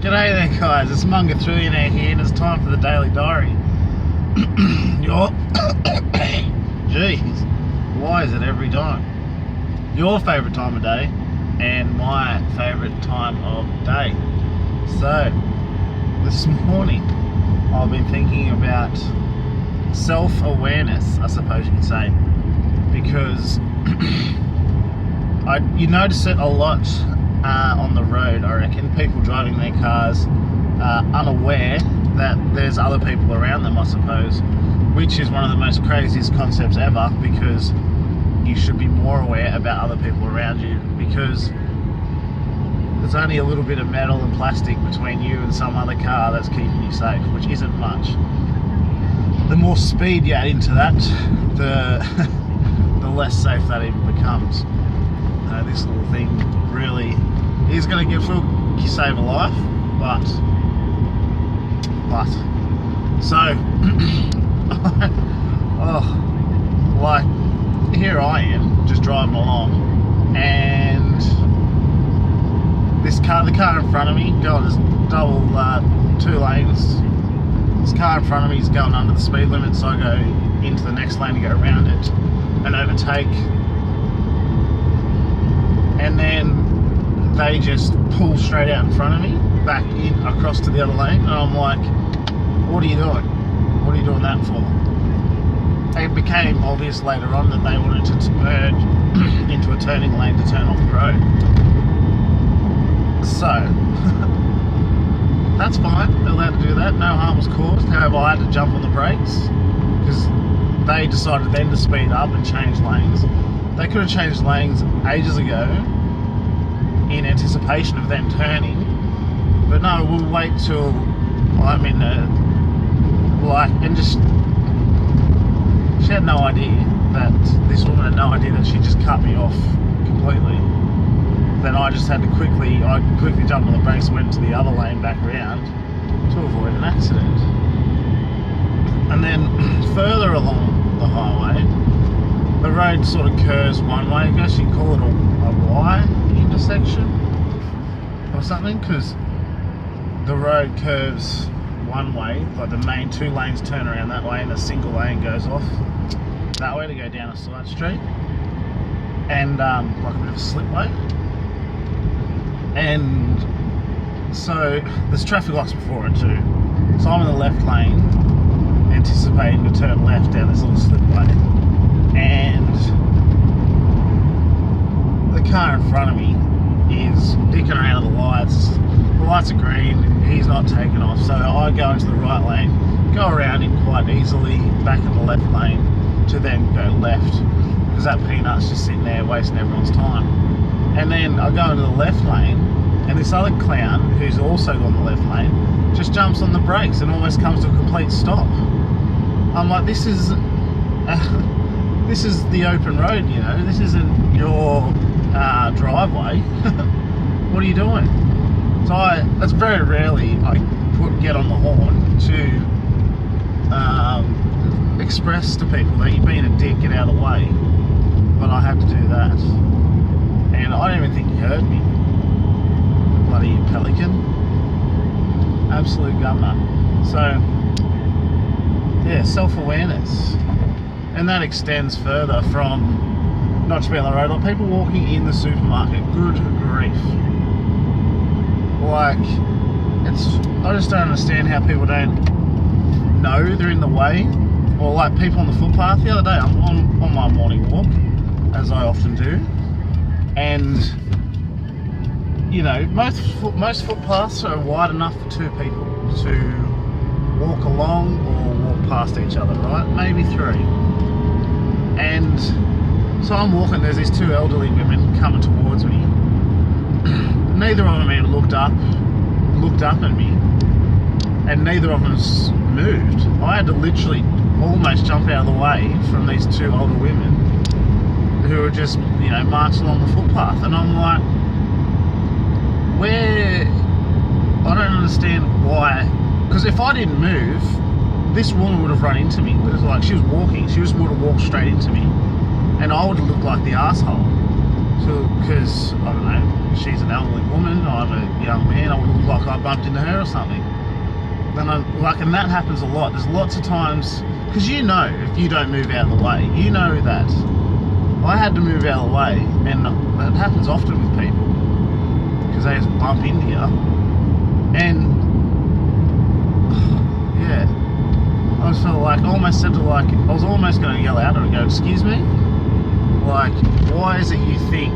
G'day there guys, it's Munga Trillionaire here and it's time for the Daily Diary. Your jeez, why is it every time? Your favourite time of day and my favourite time of day. So, this morning I've been thinking about self-awareness, I suppose you could say, because you notice it a lot on the road, I reckon. People driving their cars unaware that there's other people around them, I suppose, which is one of the most craziest concepts ever, because you should be more aware about other people around you, because there's only a little bit of metal and plastic between you and some other car that's keeping you safe, which isn't much. The more speed you add into that, the less safe that even becomes. This little thing really is going to save a life, but so like here I am just driving along, and the car in front of me, God, there's double 2 lanes. This car in front of me is going under the speed limit, so I go into the next lane to go around it and overtake. And then they just pull straight out in front of me, back in across to the other lane, and I'm like, what are you doing? What are you doing that for? It became obvious later on that they wanted to merge into a turning lane to turn off the road. So, that's fine, they're allowed to do that, no harm was caused. However, I had to jump on the brakes, because they decided then to speed up and change lanes. They could have changed lanes ages ago in anticipation of them turning, but no, we'll wait till I'm in and just, she had no idea that, this woman had no idea that she just cut me off completely. Then I just had to quickly jumped on the brakes and went to the other lane back round to avoid an accident. And then further along the highway, the road sort of curves one way. I guess you can call it a Y intersection or something, because the road curves one way, like the main 2 lanes turn around that way and a single lane goes off that way to go down a side street, and like a bit of a slipway. And so there's traffic lights before it too, so I'm in the left lane anticipating to turn left down this little slipway, and the car in front of me is dicking around at the lights. The lights are green, he's not taking off, so I go into the right lane, go around him quite easily, back in the left lane, to then go left, because that peanut's just sitting there wasting everyone's time. And then I go into the left lane, and this other clown, who's also on the left lane, just jumps on the brakes and almost comes to a complete stop. I'm like, this is the open road, you know, this isn't your driveway. What are you doing? So that's very rarely I get on the horn to express to people that you're being a dick, get out of the way, but I had to do that, and I don't even think he heard me. Bloody pelican, absolute gummer. So yeah, self-awareness, and that extends further from not just being on the road, like people walking in the supermarket. Good grief, like, I just don't understand how people don't know they're in the way, or like people on the footpath. The other day I'm on my morning walk, as I often do, and you know, most footpaths are wide enough for 2 people to walk along or walk past each other, right? Maybe 3. And so I'm walking, there's these 2 elderly women coming towards me. Neither of them even looked up at me, and neither of them moved. I had to literally almost jump out of the way from these 2 older women who were just, you know, marching along the footpath. And I'm like, I don't understand why, because if I didn't move, this woman would have run into me. It was like she was walking, she just would have walked straight into me, and I would have looked like the asshole. Because, I don't know, she's an elderly woman, I'm a young man, I would look like I bumped into her or something. And that happens a lot. There's lots of times, because you know, if you don't move out of the way, you know that. I had to move out of the way, and that happens often with people, because they just bump into you. And, yeah, I just felt like, I almost said to I was almost going to yell out and go, excuse me? Like, why is it you think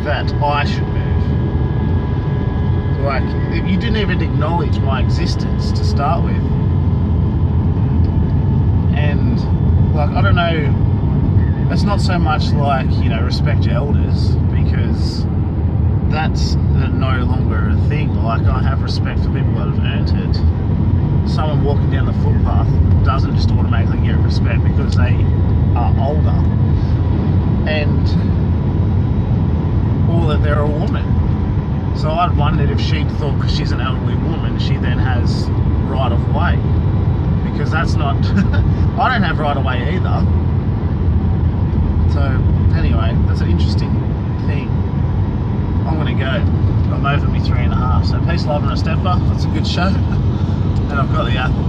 that I should move? Like, you didn't even acknowledge my existence to start with. And, like, I don't know, it's not so much like, you know, respect your elders, because that's no longer a thing. Like, I have respect for people that have earned it. Someone walking down the footpath doesn't just automatically get respect because they are older, and or that they're a woman. So I'd wondered if she'd thought because she's an elderly woman, she then has right of way, because that's not. I don't have right of way either. So anyway, that's an interesting thing. I'm gonna go. I'm over me 3.5. So peace, love, and a stepper. That's a good show. And I've got the apple.